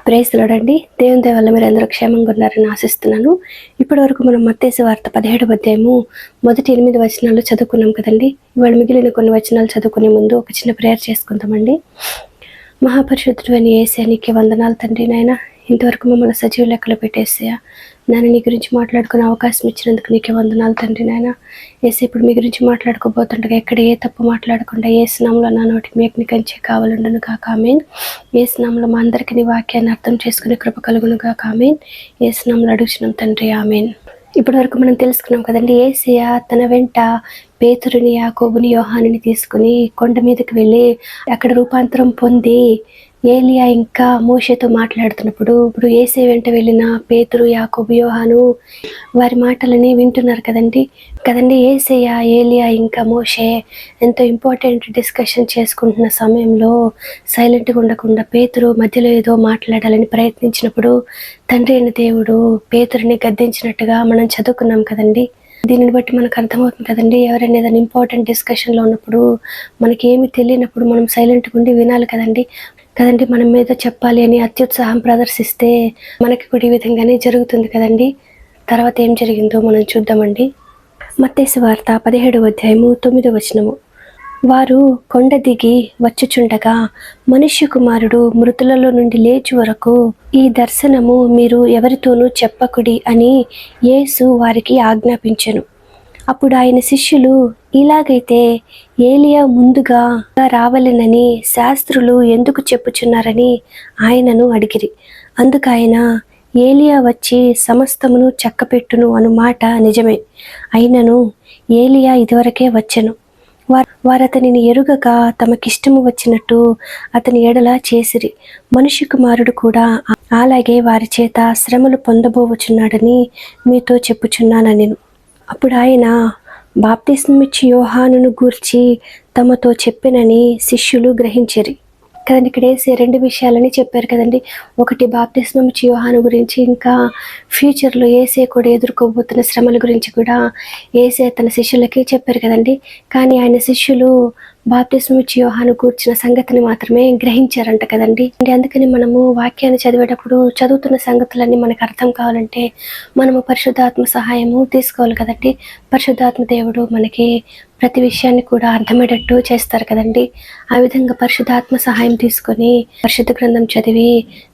Praise the lord అండి. దేవుని దయ వల్ల మీరందరూ క్షేమంగా ఉన్నారని ఆశిస్తున్నాను. ఇప్పటి వరకు మనం మత్తయి సువార్త 17వ అధ్యాయము మొదటి 8 వచనాలు చదువుకున్నాం కదండి. ఇవాళ మిగిలిన కొన్ని వచనాలు చదువుకునే ముందు ఒక చిన్న ప్రేయర్ చేసుకుందామండి. మహాపరిశుద్ధుడైన యేసయ్య నీకే వందనాలు తండ్రి. నాయన ఇంతవరకు మమ్మల్ని సజీవ లెక్కలో పెట్టేసయ్యా నాన్న నీ గురించి మాట్లాడుకునే అవకాశం ఇచ్చినందుకు నీకే వందనాలు తండ్రి. నాయన యేసు ఇప్పుడు మీ గురించి మాట్లాడుకోబోతుండగా ఎక్కడ ఏ తప్పు మాట్లాడకుండా ఏ స్నామంలో నా నోటికి మీ అగ్ని కంచె కావాలండును కాక ఆమేన్. ఏ స్నామంలో మా అందరికీ నీ వాక్యాన్ని అర్థం చేసుకునే కృప కలుగును కాక ఆమేన్. ఏ స్నామంలో అడుగుచున్నాం తండ్రి ఆమేన్. ఇప్పటి వరకు మనం తెలుసుకున్నాం కదండి. యేసయ్య తన వెంట పేతురుని, యాకోబుని, యోహానుని తీసుకుని కొండ మీదకి వెళ్ళి అక్కడ రూపాంతరం పొంది ఏలియా ఇంకా మోషేతో మాట్లాడుతున్నప్పుడు ఇప్పుడు యేసయ్య వెంట వెళ్ళిన పేతురు, యాకోబు, యోహాను వారి మాటలని వింటున్నారు కదండి. యేసయ్య, ఏలియా ఇంకా మోషే ఎంతో ఇంపార్టెంట్ డిస్కషన్ చేసుకుంటున్న సమయంలో సైలెంట్గా ఉండకుండా పేతురు మధ్యలో ఏదో మాట్లాడాలని ప్రయత్నించినప్పుడు తండ్రి అయిన దేవుడు పేతురుని గద్దించినట్టుగా మనం చదువుకున్నాం కదండి. దీనిని బట్టి మనకు అర్థమవుతుంది కదండి, ఎవరైనా ఏదైనా ఇంపార్టెంట్ డిస్కషన్లో ఉన్నప్పుడు మనకి ఏమి తెలియనప్పుడు మనం సైలెంట్గా ఉండి వినాలి కదండి. మనం మీద చెప్పాలి అని అత్యుత్సాహం ప్రదర్శిస్తే మనకి కూడా ఈ విధంగానే జరుగుతుంది కదండి. తర్వాత ఏం జరిగిందో మనం చూద్దామండి. మత్తయి సువార్త 17వ అధ్యాయము 9వ వచనము. వారు కొండ దిగి వచ్చుచుండగా మనుష్య కుమారుడు మృతులలో నుండి లేచి వరకు ఈ దర్శనము మీరు ఎవరితోనూ చెప్పకుడి అని యేసు వారికి ఆజ్ఞాపించెను. అప్పుడు ఆయన శిష్యులు, ఇలాగైతే ఏలియా ముందుగా రావలెనని శాస్త్రులు ఎందుకు చెప్పుచున్నారని ఆయనను అడిగిరి. అందుకు ఆయన, ఏలియా వచ్చి సమస్తమును చక్కపెట్టును అను మాట నిజమే. అయినను ఏలియా ఇదివరకే వచ్చెను. వారు అతనిని ఎరుగక తమకిష్టము వచ్చినట్టు అతని ఎడల చేసిరి. మనుష్య కుమారుడు కూడా అలాగే వారి చేత శ్రమలు పొందబోవచున్నాడని మీతో చెప్పుచున్నానెను. అప్పుడు ఆయన బాప్తిస్మమిచ్చి యోహానును గూర్చి తమతో చెప్పెనని శిష్యులు గ్రహించిరి కదండి. ఇక్కడ వేసే 2 విషయాలని చెప్పారు కదండి. ఒకటి బాప్తిస్మమిచ్చి యోహాను గురించి, ఇంకా ఫ్యూచర్లో యేసే కూడా ఎదుర్కోబోతున్న శ్రమల గురించి కూడా యేసే తన శిష్యులకి చెప్పారు కదండి. కానీ ఆయన శిష్యులు బాప్తిస్మమిచ్చి యోహాను కూర్చిన సంగతిని మాత్రమే గ్రహించారంట కదండి. అందుకని మనము వాక్యాన్ని చదివేటప్పుడు చదువుతున్న సంగతులన్నీ మనకు అర్థం కావాలంటే మనము పరిశుద్ధాత్మ సహాయము తీసుకోవాలి కదండి. పరిశుద్ధాత్మ దేవుడు మనకి ప్రతి విషయాన్ని కూడా అర్థమయ్యేటట్టు చేస్తారు కదండి. ఆ విధంగా పరిశుద్ధాత్మ సహాయం తీసుకొని పరిశుద్ధ గ్రంథం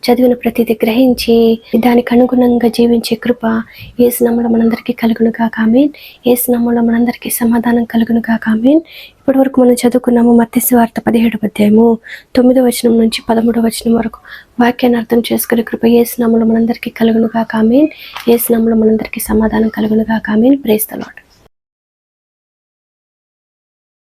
చదివిన ప్రతిదీ గ్రహించి దానికి అనుగుణంగా జీవించే కృప యేసు నామములో మనందరికీ కలుగును గాక ఆమేన్. యేసు నామములో మనందరికీ సమాధానం కలుగును గాక ఆమేన్. ఇప్పటి వరకు మనం చదువుకున్నాము మత్తయి సువార్త 17వ అధ్యాయము 9వ వచనం నుంచి 13వ వచనం వరకు వాక్యాన్ని అర్థం చేసుకునే కృప యేసు నామములో మనందరికీ కలుగును గాక ఆమేన్. యేసు నామములో మనందరికీ సమాధానం కలుగును గాక ఆమేన్. Praise the lord.